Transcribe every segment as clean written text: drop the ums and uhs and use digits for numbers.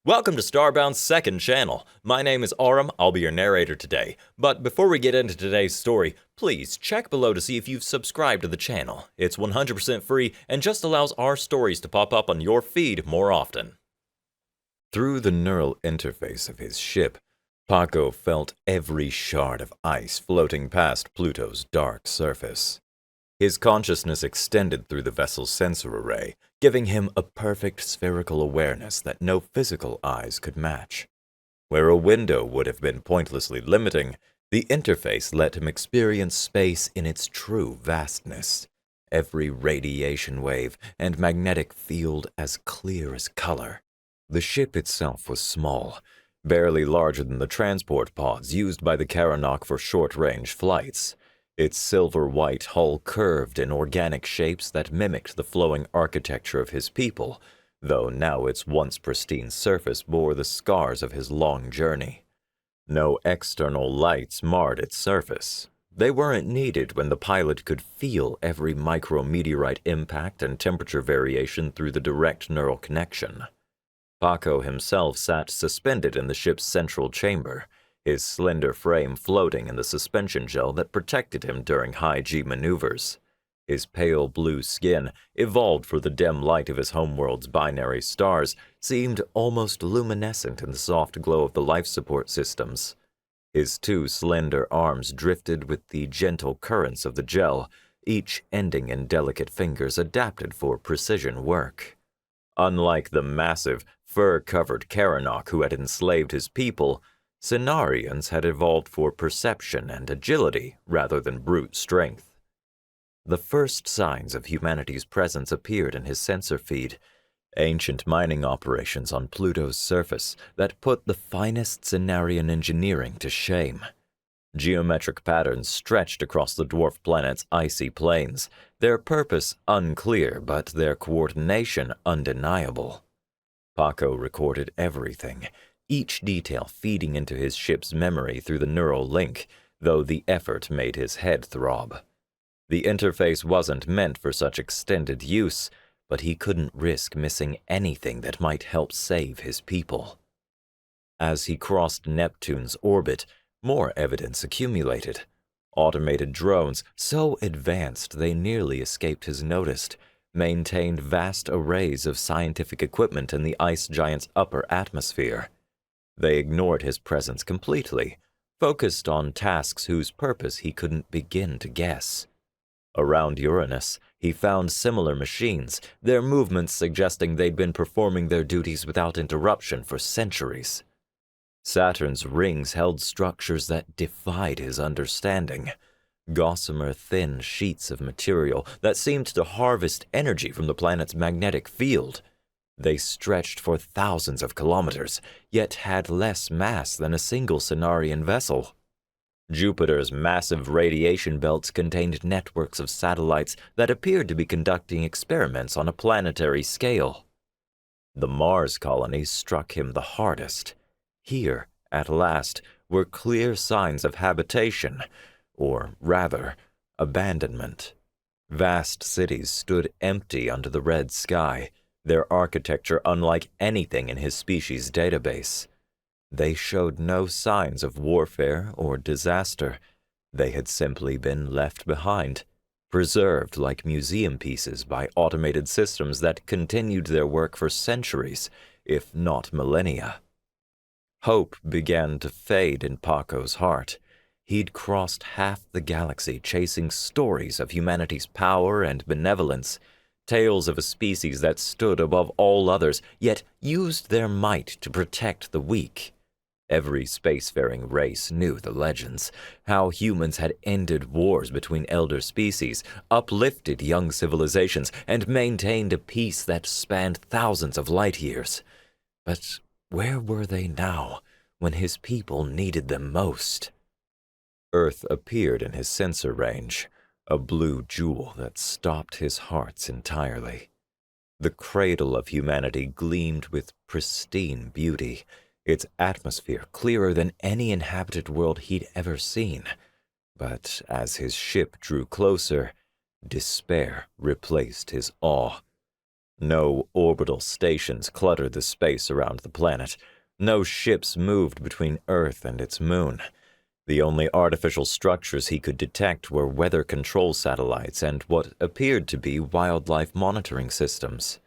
Welcome to Starbound's second channel. My name is Aurum, I'll be your narrator today. But before we get into today's story, please check below to see if you've subscribed to the channel. It's 100% free and just allows our stories to pop up on your feed more often. Through the neural interface of his ship, Pako felt every shard of ice floating past Pluto's dark surface. His consciousness extended through the vessel's sensor array, giving him a perfect spherical awareness that no physical eyes could match. Where a window would have been pointlessly limiting, the interface let him experience space in its true vastness. Every radiation wave and magnetic field as clear as color. The ship itself was small, barely larger than the transport pods used by the Karanok for short-range flights. Its silver-white hull curved in organic shapes that mimicked the flowing architecture of his people, though now its once pristine surface bore the scars of his long journey. No external lights marred its surface. They weren't needed when the pilot could feel every micrometeorite impact and temperature variation through the direct neural connection. Pako himself sat suspended in the ship's central chamber, his slender frame floating in the suspension gel that protected him during high-G maneuvers. His pale blue skin, evolved for the dim light of his homeworld's binary stars, seemed almost luminescent in the soft glow of the life support systems. His two slender arms drifted with the gentle currents of the gel, each ending in delicate fingers adapted for precision work. Unlike the massive, fur-covered Karanok who had enslaved his people, Cenarians had evolved for perception and agility rather than brute strength. The first signs of humanity's presence appeared in his sensor feed, ancient mining operations on Pluto's surface that put the finest Cenarian engineering to shame. Geometric patterns stretched across the dwarf planet's icy plains, their purpose unclear but their coordination undeniable. Pako recorded everything, each detail feeding into his ship's memory through the neural link, though the effort made his head throb. The interface wasn't meant for such extended use, but he couldn't risk missing anything that might help save his people. As he crossed Neptune's orbit, more evidence accumulated. Automated drones, so advanced they nearly escaped his notice, maintained vast arrays of scientific equipment in the ice giant's upper atmosphere. They ignored his presence completely, focused on tasks whose purpose he couldn't begin to guess. Around Uranus, he found similar machines, their movements suggesting they'd been performing their duties without interruption for centuries. Saturn's rings held structures that defied his understanding, gossamer thin sheets of material that seemed to harvest energy from the planet's magnetic field. They stretched for thousands of kilometers, yet had less mass than a single Cenarian vessel. Jupiter's massive radiation belts contained networks of satellites that appeared to be conducting experiments on a planetary scale. The Mars colonies struck him the hardest. Here, at last, were clear signs of habitation, or rather, abandonment. Vast cities stood empty under the red sky, their architecture unlike anything in his species' database. They showed no signs of warfare or disaster. They had simply been left behind, preserved like museum pieces by automated systems that continued their work for centuries, if not millennia. Hope began to fade in Pako's heart. He'd crossed half the galaxy chasing stories of humanity's power and benevolence, tales of a species that stood above all others, yet used their might to protect the weak. Every spacefaring race knew the legends, how humans had ended wars between elder species, uplifted young civilizations, and maintained a peace that spanned thousands of light years. But where were they now, when his people needed them most? Earth appeared in his sensor range, a blue jewel that stopped his hearts entirely. The cradle of humanity gleamed with pristine beauty, its atmosphere clearer than any inhabited world he'd ever seen. But as his ship drew closer, despair replaced his awe. No orbital stations cluttered the space around the planet. No ships moved between Earth and its moon. The only artificial structures he could detect were weather control satellites and what appeared to be wildlife monitoring systems.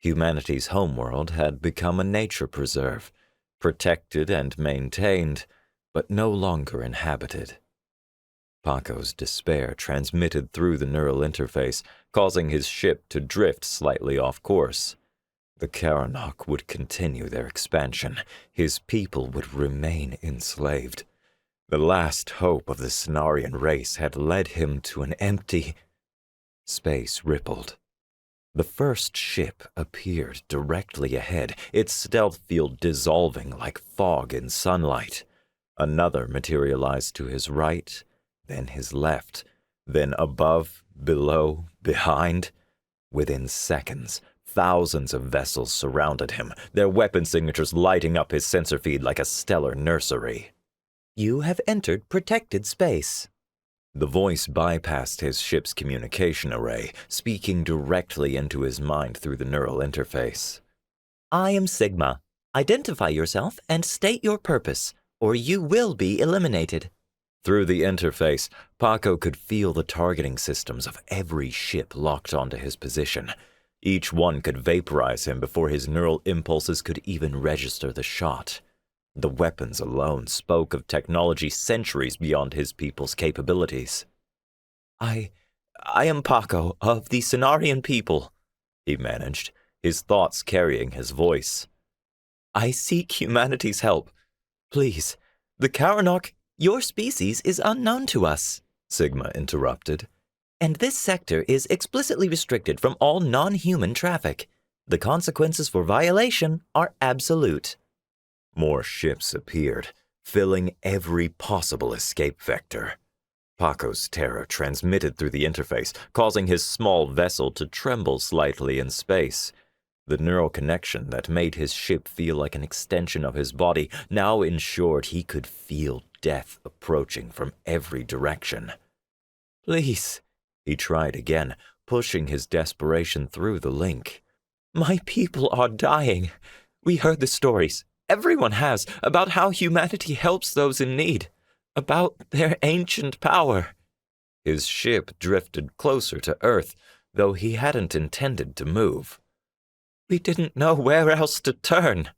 Humanity's homeworld had become a nature preserve, protected and maintained, but no longer inhabited. Pako's despair transmitted through the neural interface, causing his ship to drift slightly off course. The Karanok would continue their expansion. His people would remain enslaved. The last hope of the Cenarian race had led him to an empty... Space rippled. The first ship appeared directly ahead, its stealth field dissolving like fog in sunlight. Another materialized to his right, then his left, then above, below, behind. Within seconds, thousands of vessels surrounded him, their weapon signatures lighting up his sensor feed like a stellar nursery. "You have entered protected space." The voice bypassed his ship's communication array, speaking directly into his mind through the neural interface. "I am Sigma. Identify yourself and state your purpose, or you will be eliminated." Through the interface, Pako could feel the targeting systems of every ship locked onto his position. Each one could vaporize him before his neural impulses could even register the shot. The weapons alone spoke of technology centuries beyond his people's capabilities. I am Pako, of the Cenarian people," he managed, his thoughts carrying his voice. "I seek humanity's help. Please, the Karanok..." "Your species is unknown to us," Sigma interrupted. "And this sector is explicitly restricted from all non-human traffic. The consequences for violation are absolute." More ships appeared, filling every possible escape vector. Pako's terror transmitted through the interface, causing his small vessel to tremble slightly in space. The neural connection that made his ship feel like an extension of his body now ensured he could feel death approaching from every direction. "Please," he tried again, pushing his desperation through the link. "My people are dying. We heard the stories. Everyone has, about how humanity helps those in need, about their ancient power." His ship drifted closer to Earth, though he hadn't intended to move. "We didn't know where else to turn."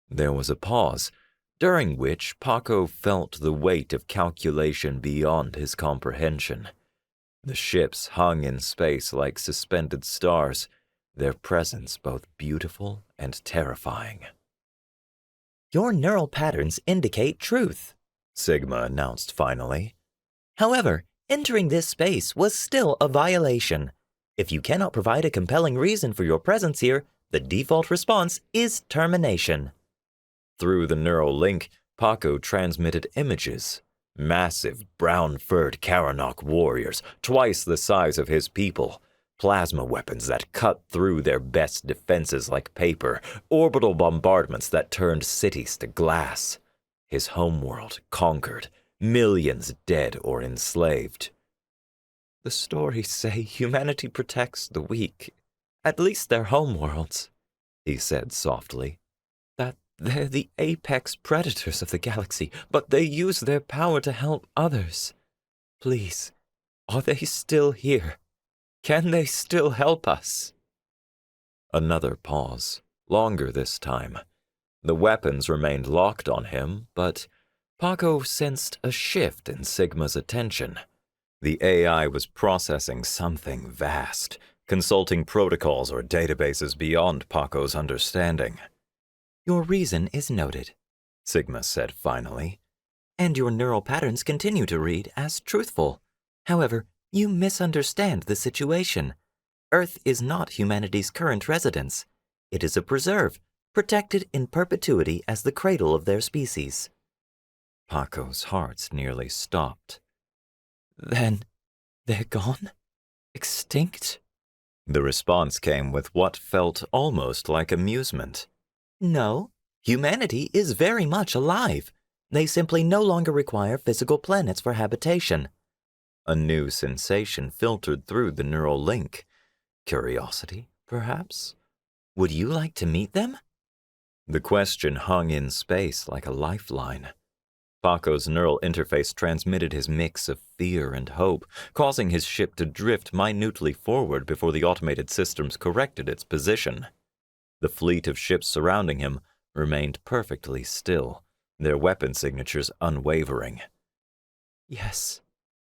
There was a pause, during which Pako felt the weight of calculation beyond his comprehension. The ships hung in space like suspended stars, their presence both beautiful and terrifying. "Your neural patterns indicate truth," Sigma announced finally. "However, entering this space was still a violation. If you cannot provide a compelling reason for your presence here, the default response is termination." Through the neural link, Pako transmitted images. Massive, brown-furred Karanok warriors, twice the size of his people. Plasma weapons that cut through their best defenses like paper. Orbital bombardments that turned cities to glass. His homeworld conquered. Millions dead or enslaved. "The stories say humanity protects the weak, at least their homeworlds," he said softly. "That they're the apex predators of the galaxy, but they use their power to help others. Please, are they still here? Can they still help us?" Another pause, longer this time. The weapons remained locked on him, but Pako sensed a shift in Sigma's attention. The AI was processing something vast, consulting protocols or databases beyond Pako's understanding. "Your reason is noted," Sigma said finally, "and your neural patterns continue to read as truthful. However, you misunderstand the situation. Earth is not humanity's current residence. It is a preserve, protected in perpetuity as the cradle of their species." Pako's heart nearly stopped. "Then they're gone? Extinct?" The response came with what felt almost like amusement. "No, humanity is very much alive. They simply no longer require physical planets for habitation." A new sensation filtered through the neural link. Curiosity, perhaps? Would you like to meet them? The question hung in space like a lifeline. Pako's neural interface transmitted his mix of fear and hope, causing his ship to drift minutely forward before the automated systems corrected its position. The fleet of ships surrounding him remained perfectly still, their weapon signatures unwavering. Yes,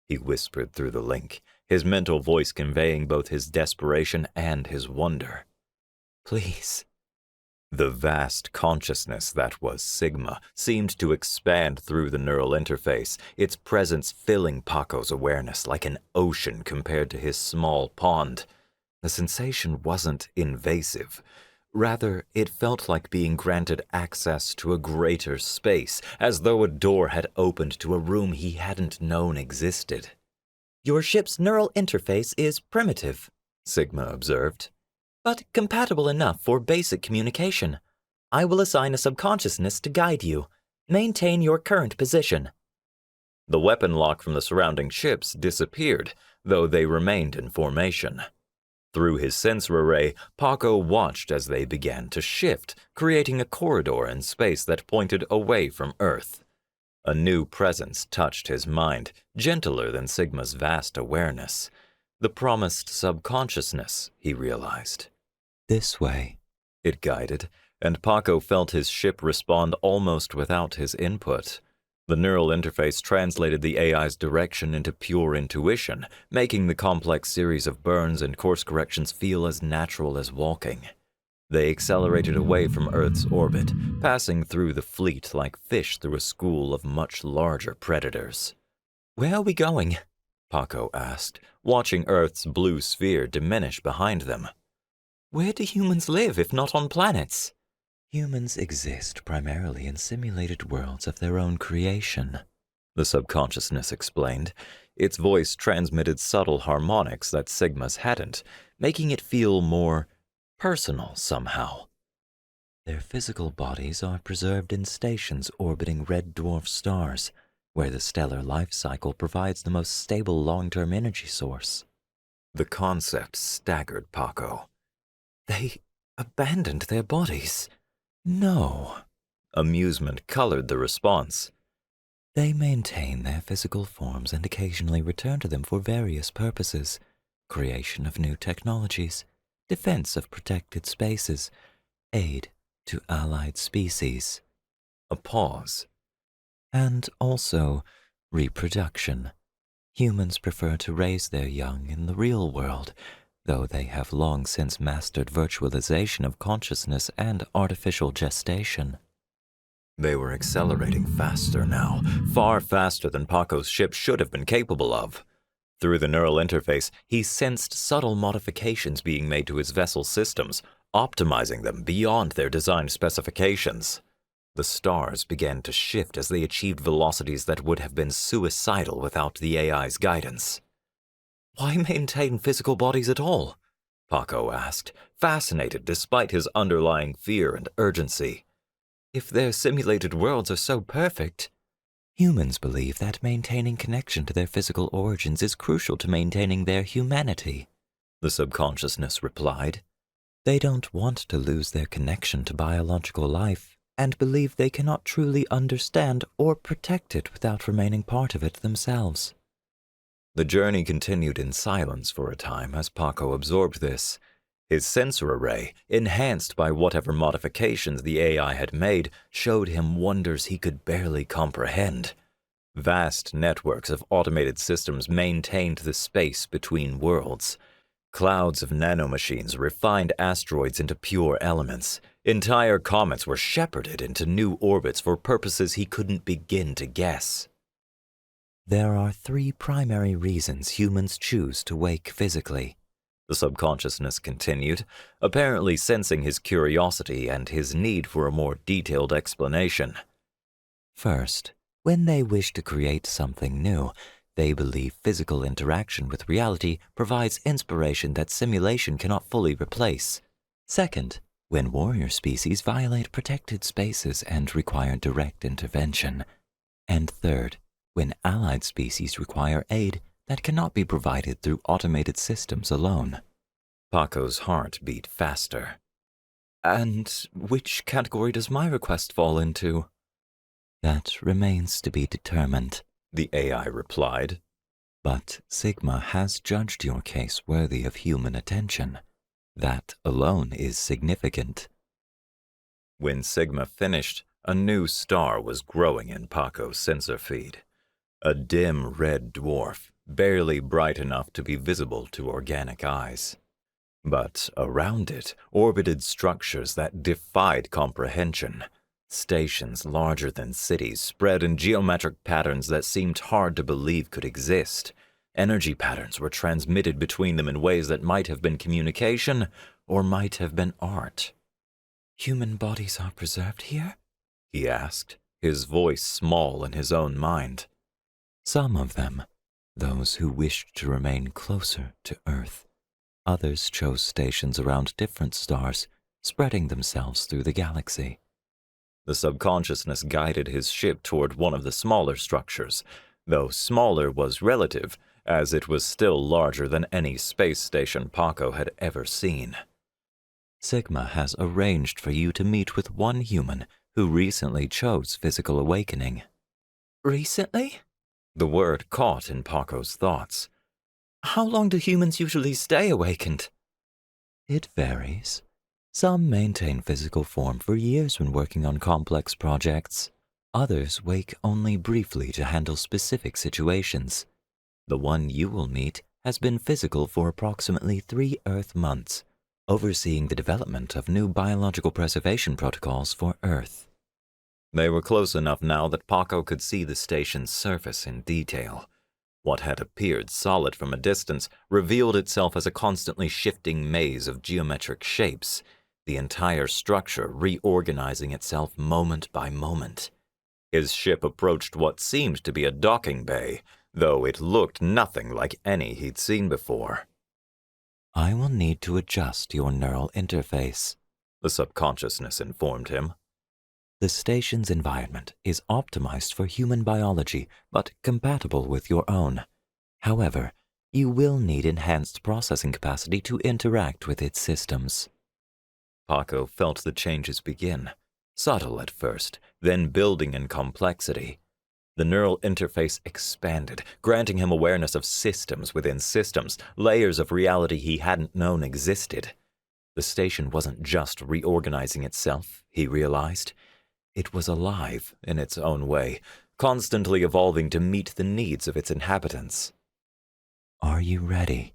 he whispered through the link, his mental voice conveying both his desperation and his wonder. Please. The vast consciousness that was Sigma seemed to expand through the neural interface, its presence filling Pako's awareness like an ocean compared to his small pond. The sensation wasn't invasive. Rather, it felt like being granted access to a greater space, as though a door had opened to a room he hadn't known existed. Your ship's neural interface is primitive, Sigma observed, but compatible enough for basic communication. I will assign a subconsciousness to guide you. Maintain your current position. The weapon lock from the surrounding ships disappeared, though they remained in formation. Through his sensor array, Pako watched as they began to shift, creating a corridor in space that pointed away from Earth. A new presence touched his mind, gentler than Sigma's vast awareness. The promised subconsciousness, he realized. This way, it guided, and Pako felt his ship respond almost without his input. The neural interface translated the AI's direction into pure intuition, making the complex series of burns and course corrections feel as natural as walking. They accelerated away from Earth's orbit, passing through the fleet like fish through a school of much larger predators. Where are we going? Pako asked, watching Earth's blue sphere diminish behind them. Where do humans live if not on planets? Humans exist primarily in simulated worlds of their own creation, the subconsciousness explained. Its voice transmitted subtle harmonics that Sigma's hadn't, making it feel more personal somehow. Their physical bodies are preserved in stations orbiting red dwarf stars, where the stellar life cycle provides the most stable long-term energy source. The concept staggered Pako. They abandoned their bodies. No. Amusement colored the response. They maintain their physical forms and occasionally return to them for various purposes: creation of new technologies, defense of protected spaces, aid to allied species. A pause. And also reproduction. Humans prefer to raise their young in the real world, though they have long since mastered virtualization of consciousness and artificial gestation. They were accelerating faster now, far faster than Pako's ship should have been capable of. Through the neural interface, he sensed subtle modifications being made to his vessel systems, optimizing them beyond their design specifications. The stars began to shift as they achieved velocities that would have been suicidal without the AI's guidance. Why maintain physical bodies at all? Pako asked, fascinated despite his underlying fear and urgency. If their simulated worlds are so perfect, humans believe that maintaining connection to their physical origins is crucial to maintaining their humanity, the subconsciousness replied. They don't want to lose their connection to biological life and believe they cannot truly understand or protect it without remaining part of it themselves. The journey continued in silence for a time as Pako absorbed this. His sensor array, enhanced by whatever modifications the AI had made, showed him wonders he could barely comprehend. Vast networks of automated systems maintained the space between worlds. Clouds of nanomachines refined asteroids into pure elements. Entire comets were shepherded into new orbits for purposes he couldn't begin to guess. There are 3 primary reasons humans choose to wake physically, the subconsciousness continued, apparently sensing his curiosity and his need for a more detailed explanation. First, when they wish to create something new, they believe physical interaction with reality provides inspiration that simulation cannot fully replace. Second, when warrior species violate protected spaces and require direct intervention. And third, when allied species require aid that cannot be provided through automated systems alone. Paco's heart beat faster. And which category does my request fall into? That remains to be determined, the AI replied. But Sigma has judged your case worthy of human attention. That alone is significant. When Sigma finished, a new star was growing in Paco's sensor feed. A dim red dwarf, barely bright enough to be visible to organic eyes. But around it orbited structures that defied comprehension. Stations larger than cities spread in geometric patterns that seemed hard to believe could exist. Energy patterns were transmitted between them in ways that might have been communication or might have been art. Human bodies are preserved here? He asked, his voice small in his own mind. Some of them, those who wished to remain closer to Earth. Others chose stations around different stars, spreading themselves through the galaxy. The subconsciousness guided his ship toward one of the smaller structures, though smaller was relative, as it was still larger than any space station Pako had ever seen. Sigma has arranged for you to meet with one human who recently chose physical awakening. Recently? The word caught in Paco's thoughts. How long do humans usually stay awakened? It varies. Some maintain physical form for years when working on complex projects. Others wake only briefly to handle specific situations. The one you will meet has been physical for approximately 3 Earth months, overseeing the development of new biological preservation protocols for Earth. They were close enough now that Pako could see the station's surface in detail. What had appeared solid from a distance revealed itself as a constantly shifting maze of geometric shapes, the entire structure reorganizing itself moment by moment. His ship approached what seemed to be a docking bay, though it looked nothing like any he'd seen before. I will need to adjust your neural interface, the subconsciousness informed him. The station's environment is optimized for human biology, but compatible with your own. However, you will need enhanced processing capacity to interact with its systems. Pako felt the changes begin, subtle at first, then building in complexity. The neural interface expanded, granting him awareness of systems within systems, layers of reality he hadn't known existed. The station wasn't just reorganizing itself, he realized. It was alive in its own way, constantly evolving to meet the needs of its inhabitants. Are you ready?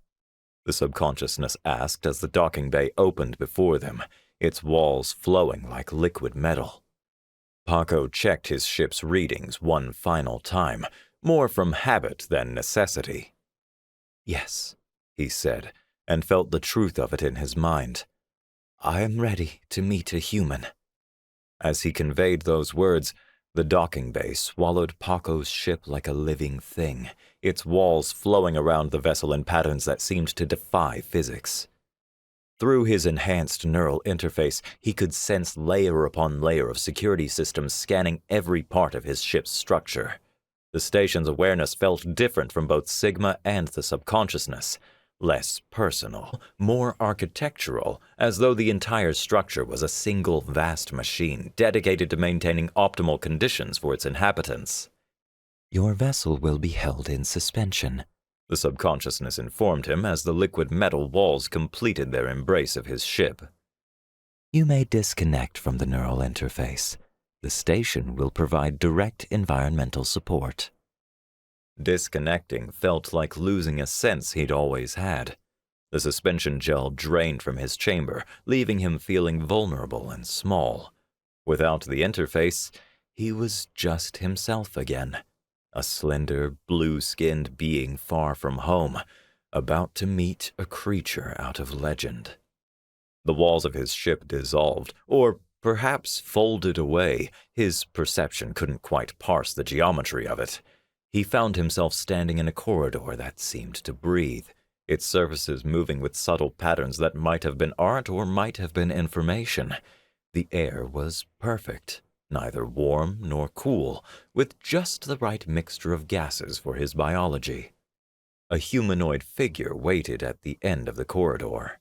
The subconsciousness asked as the docking bay opened before them, its walls flowing like liquid metal. Pako checked his ship's readings one final time, more from habit than necessity. Yes, he said, and felt the truth of it in his mind. I am ready to meet a human. As he conveyed those words, the docking bay swallowed Pako's ship like a living thing, its walls flowing around the vessel in patterns that seemed to defy physics. Through his enhanced neural interface, he could sense layer upon layer of security systems scanning every part of his ship's structure. The station's awareness felt different from both Sigma and the subconsciousness. Less personal, more architectural, as though the entire structure was a single vast machine dedicated to maintaining optimal conditions for its inhabitants. Your vessel will be held in suspension, the subconsciousness informed him as the liquid metal walls completed their embrace of his ship. You may disconnect from the neural interface. The station will provide direct environmental support. Disconnecting felt like losing a sense he'd always had. The suspension gel drained from his chamber, leaving him feeling vulnerable and small. Without the interface, he was just himself again, a slender, blue-skinned being far from home, about to meet a creature out of legend. The walls of his ship dissolved, or perhaps folded away. His perception couldn't quite parse the geometry of it. He found himself standing in a corridor that seemed to breathe, its surfaces moving with subtle patterns that might have been art or might have been information. The air was perfect, neither warm nor cool, with just the right mixture of gases for his biology. A humanoid figure waited at the end of the corridor.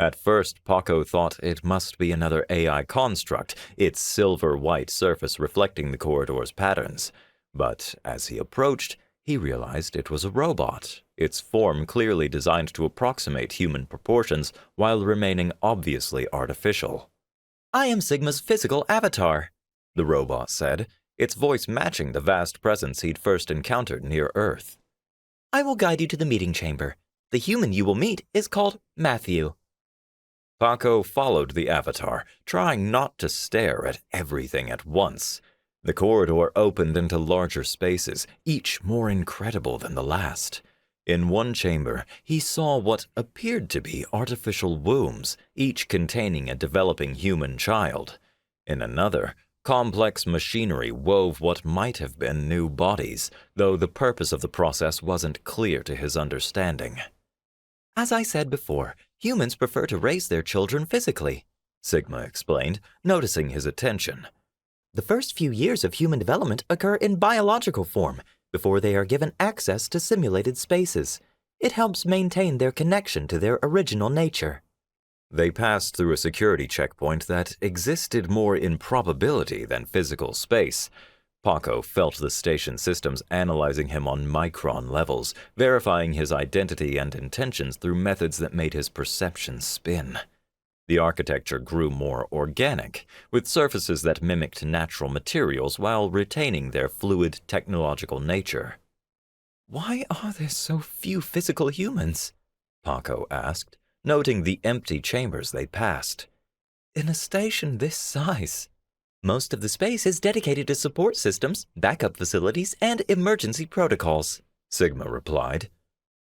At first, Pako thought it must be another AI construct, its silver-white surface reflecting the corridor's patterns. But as he approached, he realized it was a robot, its form clearly designed to approximate human proportions while remaining obviously artificial. "I am Sigma's physical avatar," the robot said, its voice matching the vast presence he'd first encountered near Earth. "I will guide you to the meeting chamber. The human you will meet is called Matthew." Pako followed the avatar, trying not to stare at everything at once. The corridor opened into larger spaces, each more incredible than the last. In one chamber, he saw what appeared to be artificial wombs, each containing a developing human child. In another, complex machinery wove what might have been new bodies, though the purpose of the process wasn't clear to his understanding. "As I said before, humans prefer to raise their children physically," Sigma explained, noticing his attention. "The first few years of human development occur in biological form, before they are given access to simulated spaces. It helps maintain their connection to their original nature." They passed through a security checkpoint that existed more in probability than physical space. Pako felt the station systems analyzing him on micron levels, verifying his identity and intentions through methods that made his perception spin. The architecture grew more organic, with surfaces that mimicked natural materials while retaining their fluid technological nature. "Why are there so few physical humans?" Pako asked, noting the empty chambers they passed. "In a station this size." "Most of the space is dedicated to support systems, backup facilities, and emergency protocols," Sigma replied.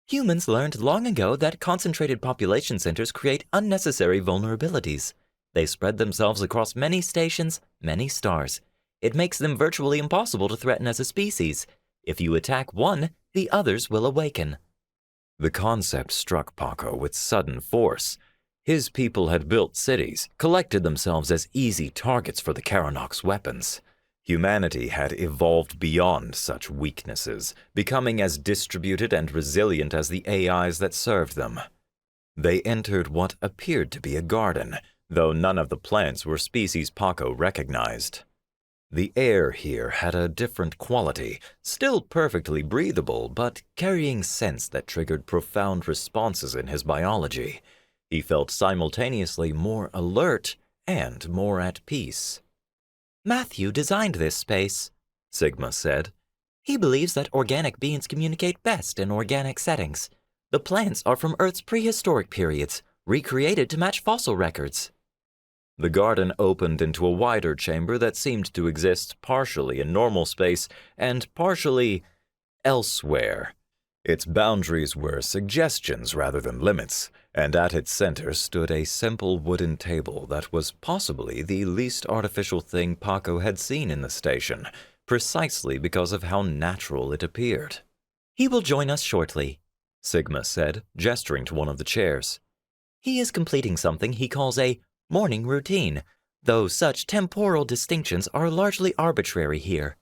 "Humans learned long ago that concentrated population centers create unnecessary vulnerabilities. They spread themselves across many stations, many stars. It makes them virtually impossible to threaten as a species. If you attack one, the others will awaken." The concept struck Pako with sudden force. His people had built cities, collected themselves as easy targets for the Karanok's weapons. Humanity had evolved beyond such weaknesses, becoming as distributed and resilient as the AIs that served them. They entered what appeared to be a garden, though none of the plants were species Pako recognized. The air here had a different quality, still perfectly breathable, but carrying scents that triggered profound responses in his biology. He felt simultaneously more alert and more at peace. "Matthew designed this space," Sigma said. "He believes that organic beings communicate best in organic settings. The plants are from Earth's prehistoric periods, recreated to match fossil records." The garden opened into a wider chamber that seemed to exist partially in normal space and partially elsewhere. Its boundaries were suggestions rather than limits, and at its center stood a simple wooden table that was possibly the least artificial thing Pako had seen in the station, precisely because of how natural it appeared. "He will join us shortly," Sigma said, gesturing to one of the chairs. "He is completing something he calls a morning routine, though such temporal distinctions are largely arbitrary here."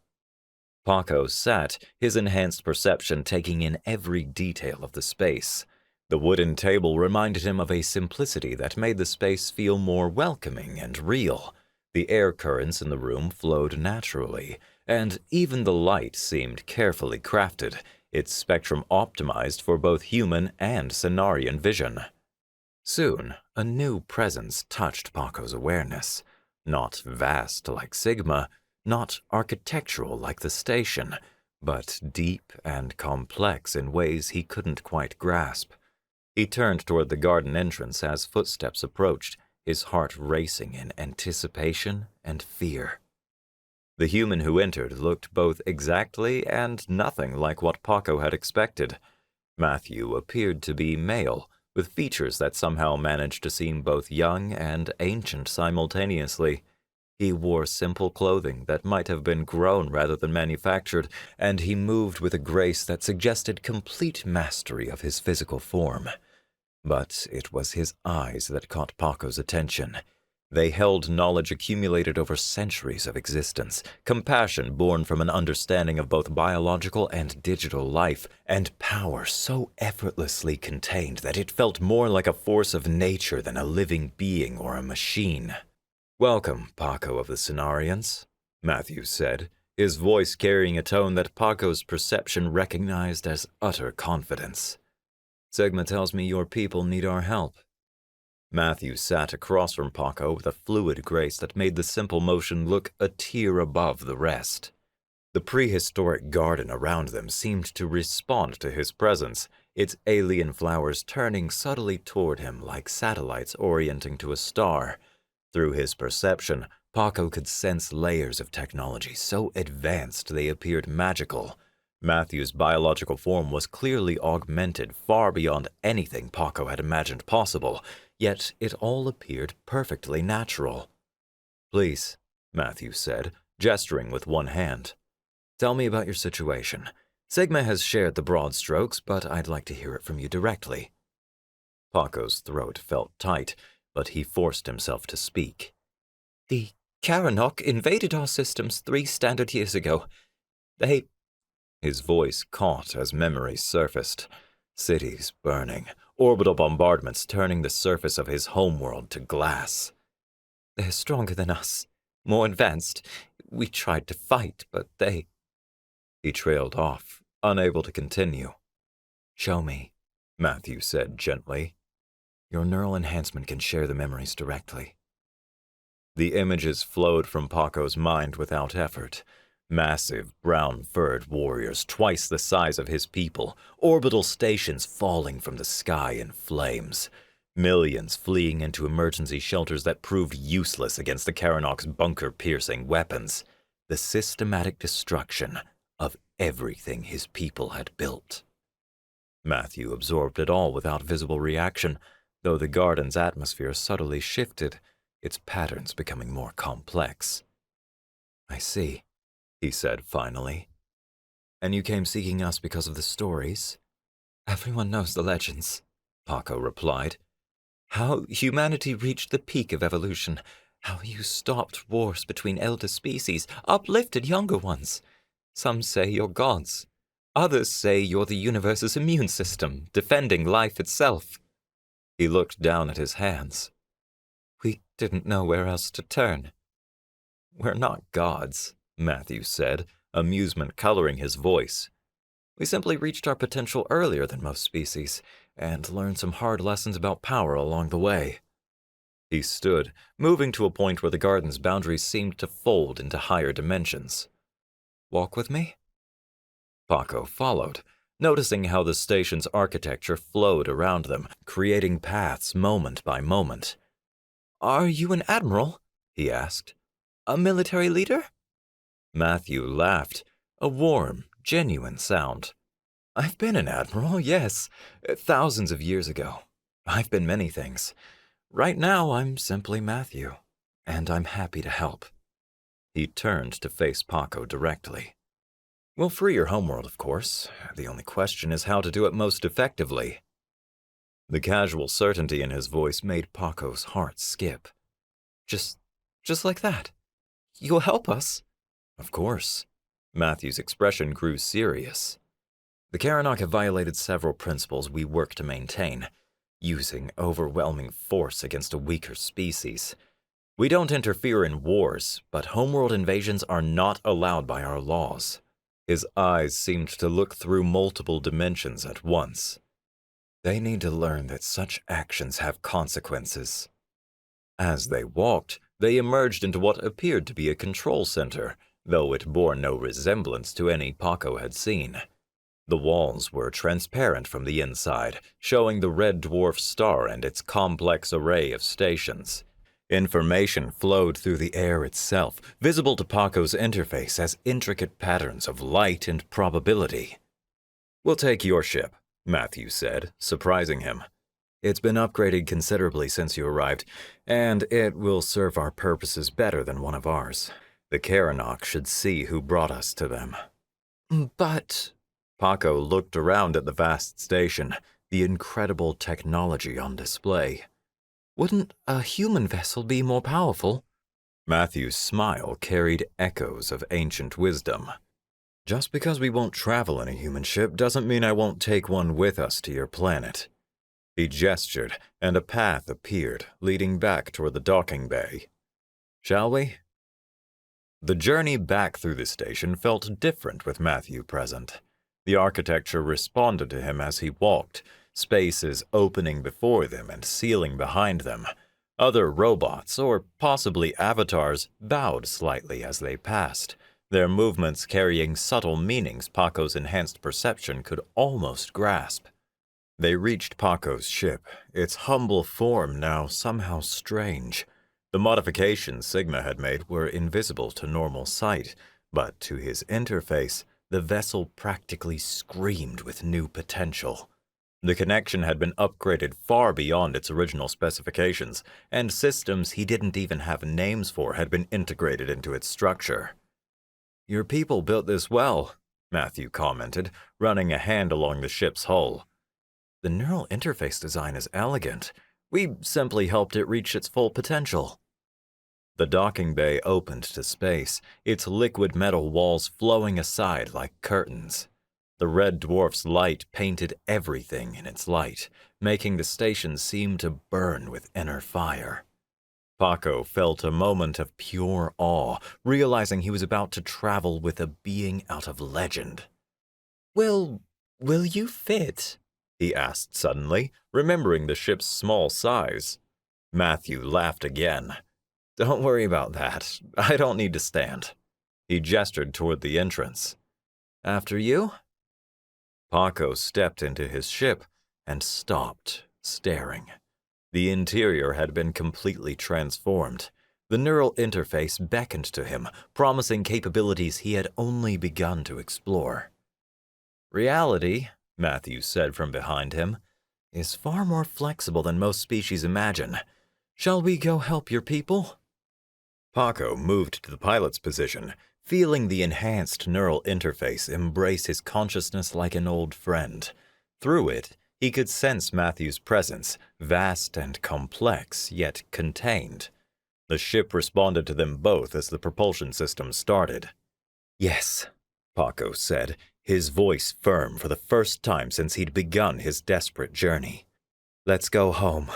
Pako sat, his enhanced perception taking in every detail of the space. The wooden table reminded him of a simplicity that made the space feel more welcoming and real. The air currents in the room flowed naturally, and even the light seemed carefully crafted, its spectrum optimized for both human and Cenarian vision. Soon, a new presence touched Pako's awareness. Not vast like Sigma, not architectural like the station, but deep and complex in ways he couldn't quite grasp. He turned toward the garden entrance as footsteps approached, his heart racing in anticipation and fear. The human who entered looked both exactly and nothing like what Pako had expected. Matthew appeared to be male, with features that somehow managed to seem both young and ancient simultaneously. He wore simple clothing that might have been grown rather than manufactured, and he moved with a grace that suggested complete mastery of his physical form. But it was his eyes that caught Pako's attention. They held knowledge accumulated over centuries of existence, compassion born from an understanding of both biological and digital life, and power so effortlessly contained that it felt more like a force of nature than a living being or a machine. "Welcome, Pako of the Cenarians," Matthew said, his voice carrying a tone that Pako's perception recognized as utter confidence. "Sigma tells me your people need our help." Matthew sat across from Pako with a fluid grace that made the simple motion look a tier above the rest. The prehistoric garden around them seemed to respond to his presence, its alien flowers turning subtly toward him like satellites orienting to a star. Through his perception, Pako could sense layers of technology so advanced they appeared magical. Matthew's biological form was clearly augmented far beyond anything Pako had imagined possible, yet it all appeared perfectly natural. "Please," Matthew said, gesturing with one hand. "Tell me about your situation. Sigma has shared the broad strokes, but I'd like to hear it from you directly." Pako's throat felt tight, but he forced himself to speak. "The Karanok invaded our systems 3 standard years ago. They—" His voice caught as memories surfaced. Cities burning, orbital bombardments turning the surface of his homeworld to glass. "They're stronger than us, more advanced. We tried to fight, but they—" He trailed off, unable to continue. "Show me," Matthew said gently. "Your neural enhancement can share the memories directly." The images flowed from Pako's mind without effort. Massive, brown-furred warriors twice the size of his people, orbital stations falling from the sky in flames, millions fleeing into emergency shelters that proved useless against the Karanok's bunker-piercing weapons, the systematic destruction of everything his people had built. Matthew absorbed it all without visible reaction, though the garden's atmosphere subtly shifted, its patterns becoming more complex. "I see," he said finally. "And you came seeking us because of the stories?" "Everyone knows the legends," Pako replied. "How humanity reached the peak of evolution, how you stopped wars between elder species, uplifted younger ones. Some say you're gods. Others say you're the universe's immune system, defending life itself." He looked down at his hands. "We didn't know where else to turn." "We're not gods," Matthew said, amusement coloring his voice. "We simply reached our potential earlier than most species, and learned some hard lessons about power along the way." He stood, moving to a point where the garden's boundaries seemed to fold into higher dimensions. "Walk with me?" Pako followed, noticing how the station's architecture flowed around them, creating paths moment by moment. "Are you an admiral?" he asked. "A military leader?" Matthew laughed, a warm, genuine sound. "I've been an admiral, yes, thousands of years ago. I've been many things. Right now, I'm simply Matthew, and I'm happy to help." He turned to face Pako directly. "We'll free your homeworld, of course. The only question is how to do it most effectively." The casual certainty in his voice made Pako's heart skip. Just like that? You'll help us?" "Of course." Matthew's expression grew serious. "The Karanok have violated several principles we work to maintain, using overwhelming force against a weaker species. We don't interfere in wars, but homeworld invasions are not allowed by our laws." His eyes seemed to look through multiple dimensions at once. "They need to learn that such actions have consequences." As they walked, they emerged into what appeared to be a control center, though it bore no resemblance to any Pako had seen. The walls were transparent from the inside, showing the red dwarf star and its complex array of stations. Information flowed through the air itself, visible to Pako's interface as intricate patterns of light and probability. "We'll take your ship," Matthew said, surprising him. "It's been upgraded considerably since you arrived, and it will serve our purposes better than one of ours. The Karanok should see who brought us to them." "But—" Pako looked around at the vast station, the incredible technology on display. Wouldn't a human vessel be more powerful? Matthew's smile carried echoes of ancient wisdom. Just because we won't travel in a human ship doesn't mean I won't take one with us to your planet. He gestured, and a path appeared, leading back toward the docking bay. Shall we? The journey back through the station felt different with Matthew present. The architecture responded to him as he walked, spaces opening before them and sealing behind them. Other robots, or possibly avatars, bowed slightly as they passed, their movements carrying subtle meanings Pako's enhanced perception could almost grasp. They reached Pako's ship, its humble form now somehow strange. The modifications Sigma had made were invisible to normal sight, but to his interface, the vessel practically screamed with new potential. The connection had been upgraded far beyond its original specifications, and systems he didn't even have names for had been integrated into its structure. "Your people built this well," Matthew commented, running a hand along the ship's hull. "The neural interface design is elegant. We simply helped it reach its full potential." The docking bay opened to space, its liquid metal walls flowing aside like curtains. The red dwarf's light painted everything in its light, making the station seem to burn with inner fire. Pako felt a moment of pure awe, realizing he was about to travel with a being out of legend. Will you fit?" he asked suddenly, remembering the ship's small size. Matthew laughed again. "Don't worry about that. I don't need to stand." He gestured toward the entrance. "After you?" Pako stepped into his ship and stopped, staring. The interior had been completely transformed. The neural interface beckoned to him, promising capabilities he had only begun to explore. "Reality," Matthew said from behind him, "is far more flexible than most species imagine. Shall we go help your people?" Pako moved to the pilot's position, feeling the enhanced neural interface embrace his consciousness like an old friend. Through it, he could sense Matthew's presence, vast and complex, yet contained. The ship responded to them both as the propulsion system started. "Yes," Pako said, his voice firm for the first time since he'd begun his desperate journey. "Let's go home."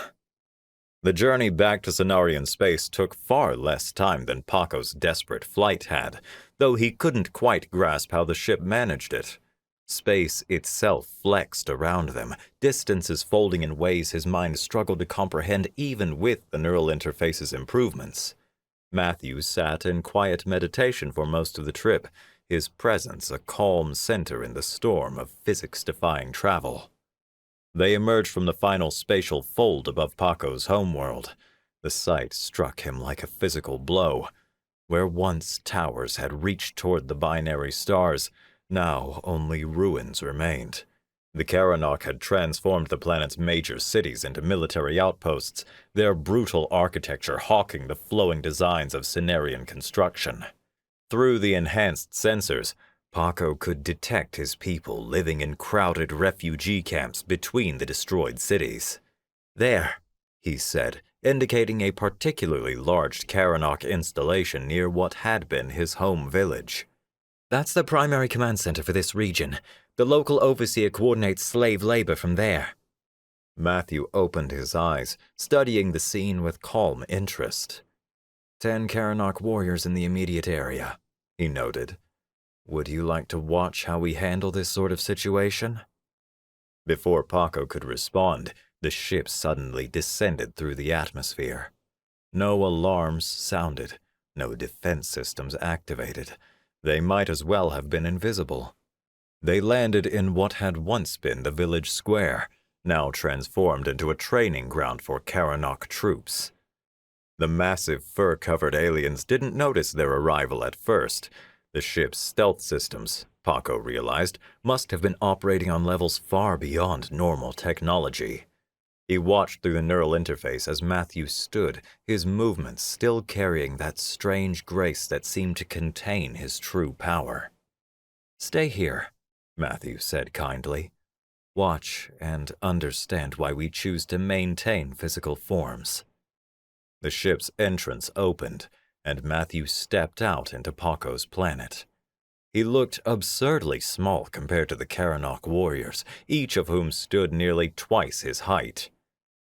The journey back to Cenarian space took far less time than Pako's desperate flight had, though he couldn't quite grasp how the ship managed it. Space itself flexed around them, distances folding in ways his mind struggled to comprehend even with the neural interface's improvements. Matthew sat in quiet meditation for most of the trip, his presence a calm center in the storm of physics-defying travel. They emerged from the final spatial fold above Pako's homeworld. The sight struck him like a physical blow. Where once towers had reached toward the binary stars, now only ruins remained. The Karanok had transformed the planet's major cities into military outposts, their brutal architecture hawking the flowing designs of Cenarian construction. Through the enhanced sensors, Pako could detect his people living in crowded refugee camps between the destroyed cities. "There," he said, indicating a particularly large Karanok installation near what had been his home village. "That's the primary command center for this region. The local overseer coordinates slave labor from there." Matthew opened his eyes, studying the scene with calm interest. 10 Karanok warriors in the immediate area, he noted. "Would you like to watch how we handle this sort of situation?" Before Pako could respond, the ship suddenly descended through the atmosphere. No alarms sounded, no defense systems activated. They might as well have been invisible. They landed in what had once been the village square, now transformed into a training ground for Karanok troops. The massive fur-covered aliens didn't notice their arrival at first. The ship's stealth systems, Pako realized, must have been operating on levels far beyond normal technology. He watched through the neural interface as Matthew stood, his movements still carrying that strange grace that seemed to contain his true power. "Stay here," Matthew said kindly. "Watch and understand why we choose to maintain physical forms." The ship's entrance opened, and Matthew stepped out into Pako's planet. He looked absurdly small compared to the Karanok warriors, each of whom stood nearly twice his height.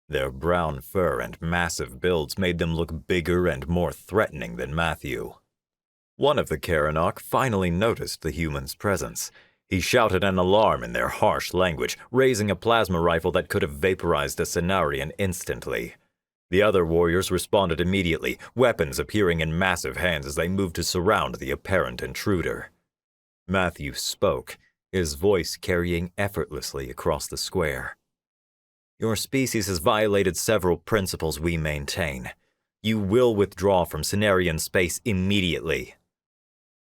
Their brown fur and massive builds made them look bigger and more threatening than Matthew. One of the Karanok finally noticed the human's presence. He shouted an alarm in their harsh language, raising a plasma rifle that could have vaporized a Cenarian instantly. The other warriors responded immediately, weapons appearing in massive hands as they moved to surround the apparent intruder. Matthew spoke, his voice carrying effortlessly across the square. Your species has violated several principles we maintain. You will withdraw from Cenarian space immediately.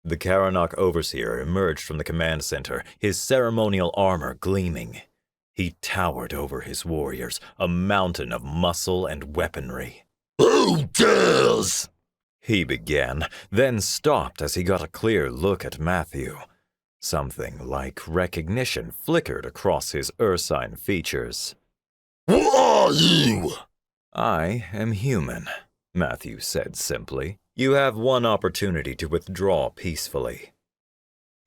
The Karanok overseer emerged from the command center, his ceremonial armor gleaming. He towered over his warriors, a mountain of muscle and weaponry. "Who dares?" he began, then stopped as he got a clear look at Matthew. Something like recognition flickered across his ursine features. "Who are you?" "I am human," Matthew said simply. "You have one opportunity to withdraw peacefully."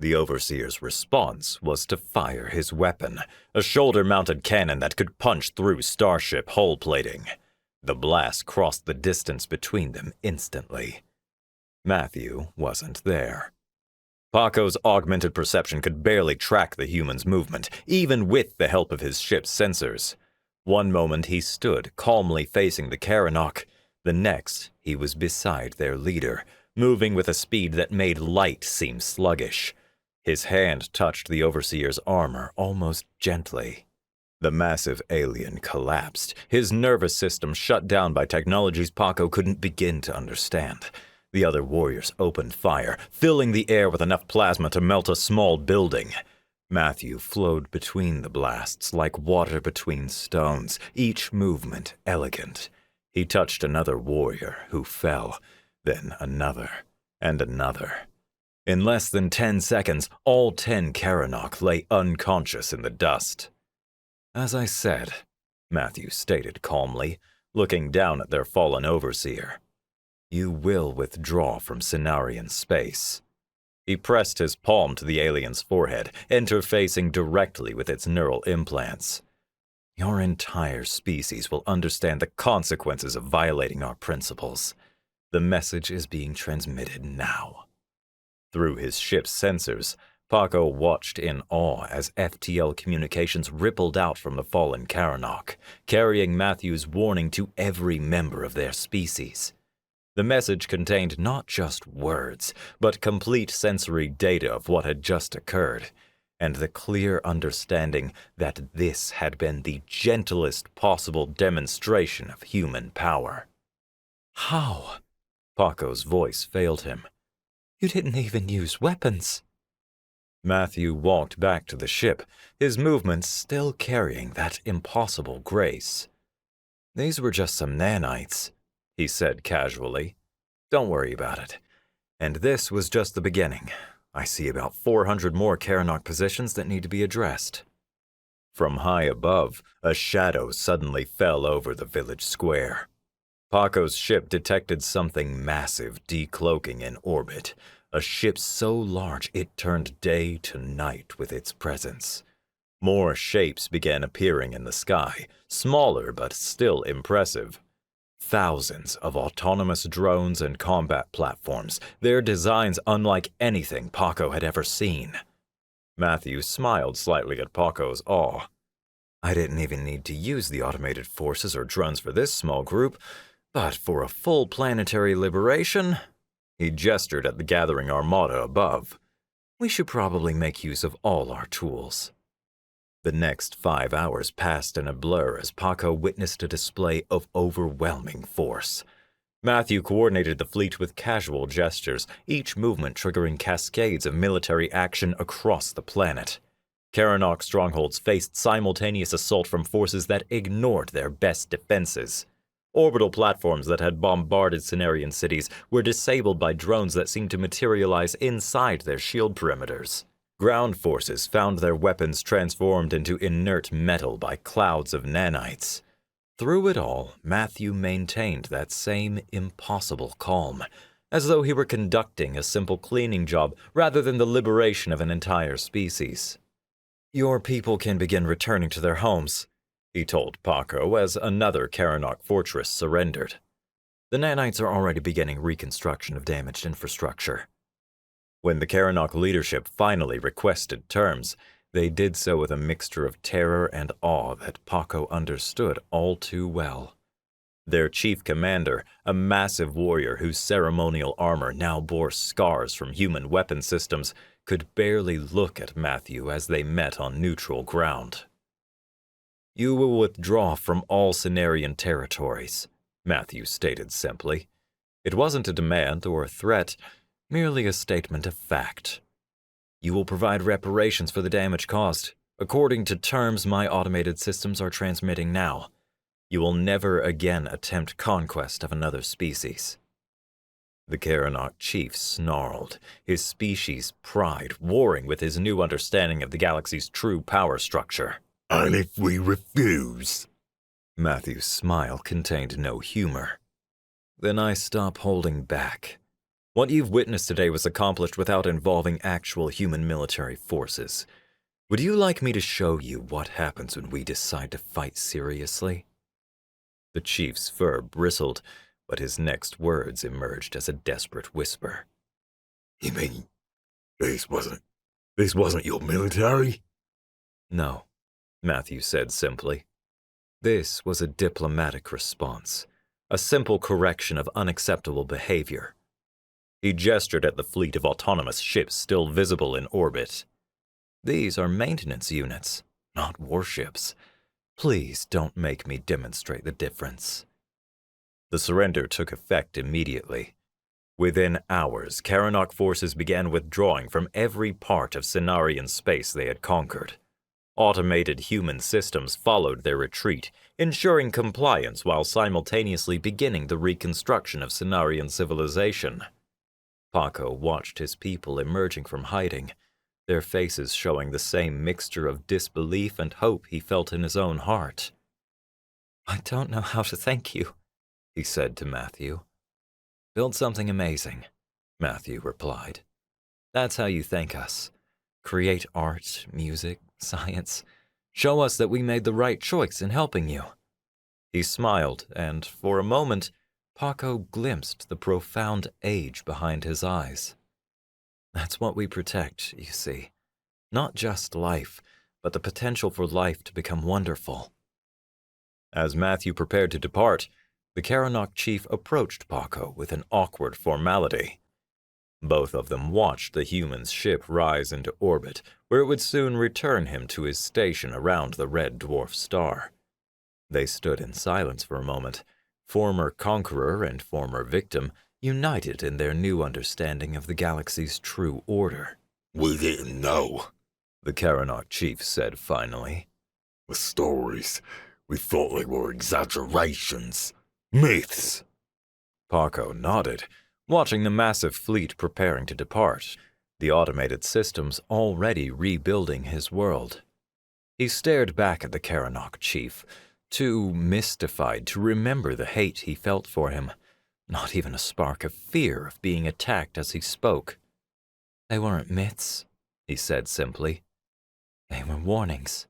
The overseer's response was to fire his weapon, a shoulder-mounted cannon that could punch through starship hull plating. The blast crossed the distance between them instantly. Matthew wasn't there. Pako's augmented perception could barely track the human's movement, even with the help of his ship's sensors. One moment he stood calmly facing the Karanok. The next, he was beside their leader, moving with a speed that made light seem sluggish. His hand touched the overseer's armor almost gently. The massive alien collapsed, his nervous system shut down by technologies Pako couldn't begin to understand. The other warriors opened fire, filling the air with enough plasma to melt a small building. Matthew flowed between the blasts like water between stones, each movement elegant. He touched another warrior who fell, then another, and another. In less than 10 seconds, all 10 Karanok lay unconscious in the dust. "As I said," Matthew stated calmly, looking down at their fallen overseer, "you will withdraw from Cenarian space." He pressed his palm to the alien's forehead, interfacing directly with its neural implants. "Your entire species will understand the consequences of violating our principles. The message is being transmitted now." Through his ship's sensors, Pako watched in awe as FTL communications rippled out from the fallen Karanok, carrying Matthew's warning to every member of their species. The message contained not just words, but complete sensory data of what had just occurred, and the clear understanding that this had been the gentlest possible demonstration of human power. "How?" Pako's voice failed him. "You didn't even use weapons." Matthew walked back to the ship, his movements still carrying that impossible grace. "These were just some nanites," he said casually. "Don't worry about it. And this was just the beginning. I see about 400 more Karanok positions that need to be addressed." From high above, a shadow suddenly fell over the village square. Pako's ship detected something massive decloaking in orbit, a ship so large it turned day to night with its presence. More shapes began appearing in the sky, smaller but still impressive. Thousands of autonomous drones and combat platforms, their designs unlike anything Pako had ever seen. Matthew smiled slightly at Pako's awe. "I didn't even need to use the automated forces or drones for this small group, but for a full planetary liberation," he gestured at the gathering armada above, "we should probably make use of all our tools." The next 5 hours passed in a blur as Pako witnessed a display of overwhelming force. Matthew coordinated the fleet with casual gestures, each movement triggering cascades of military action across the planet. Karanok strongholds faced simultaneous assault from forces that ignored their best defenses. Orbital platforms that had bombarded Cenarian cities were disabled by drones that seemed to materialize inside their shield perimeters. Ground forces found their weapons transformed into inert metal by clouds of nanites. Through it all, Matthew maintained that same impossible calm, as though he were conducting a simple cleaning job rather than the liberation of an entire species. "Your people can begin returning to their homes," he told Pako as another Karanok fortress surrendered. "The nanites are already beginning reconstruction of damaged infrastructure." When the Karanok leadership finally requested terms, they did so with a mixture of terror and awe that Pako understood all too well. Their chief commander, a massive warrior whose ceremonial armor now bore scars from human weapon systems, could barely look at Matthew as they met on neutral ground. "You will withdraw from all Cenarian territories," Matthew stated simply. It wasn't a demand or a threat, merely a statement of fact. "You will provide reparations for the damage caused, according to terms my automated systems are transmitting now. You will never again attempt conquest of another species." The Karanok chief snarled, his species' pride warring with his new understanding of the galaxy's true power structure. "And if we refuse?" Matthew's smile contained no humor. "Then I stop holding back. What you've witnessed today was accomplished without involving actual human military forces. Would you like me to show you what happens when we decide to fight seriously?" The chief's fur bristled, but his next words emerged as a desperate whisper. "You mean this wasn't your military?" "No," Matthew said simply. "This was a diplomatic response, a simple correction of unacceptable behavior." He gestured at the fleet of autonomous ships still visible in orbit. "These are maintenance units, not warships. Please don't make me demonstrate the difference." The surrender took effect immediately. Within hours, Karanok forces began withdrawing from every part of Cenarian space they had conquered. Automated human systems followed their retreat, ensuring compliance while simultaneously beginning the reconstruction of Cenarian civilization. Pako watched his people emerging from hiding, their faces showing the same mixture of disbelief and hope he felt in his own heart. "I don't know how to thank you," he said to Matthew. "Build something amazing," Matthew replied. "That's how you thank us. Create art, music, science. Show us that we made the right choice in helping you." He smiled, and for a moment, Pako glimpsed the profound age behind his eyes. "That's what we protect, you see. Not just life, but the potential for life to become wonderful." As Matthew prepared to depart, the Karanok chief approached Pako with an awkward formality. Both of them watched the human's ship rise into orbit, where it would soon return him to his station around the red dwarf star. They stood in silence for a moment, former conqueror and former victim united in their new understanding of the galaxy's true order. "We didn't know," the Karanok chief said finally. "The stories, we thought they were exaggerations, myths." Pako nodded, watching the massive fleet preparing to depart, the automated systems already rebuilding his world. He stared back at the Karanok chief, too mystified to remember the hate he felt for him, not even a spark of fear of being attacked as he spoke. "They weren't myths," he said simply. "They were warnings.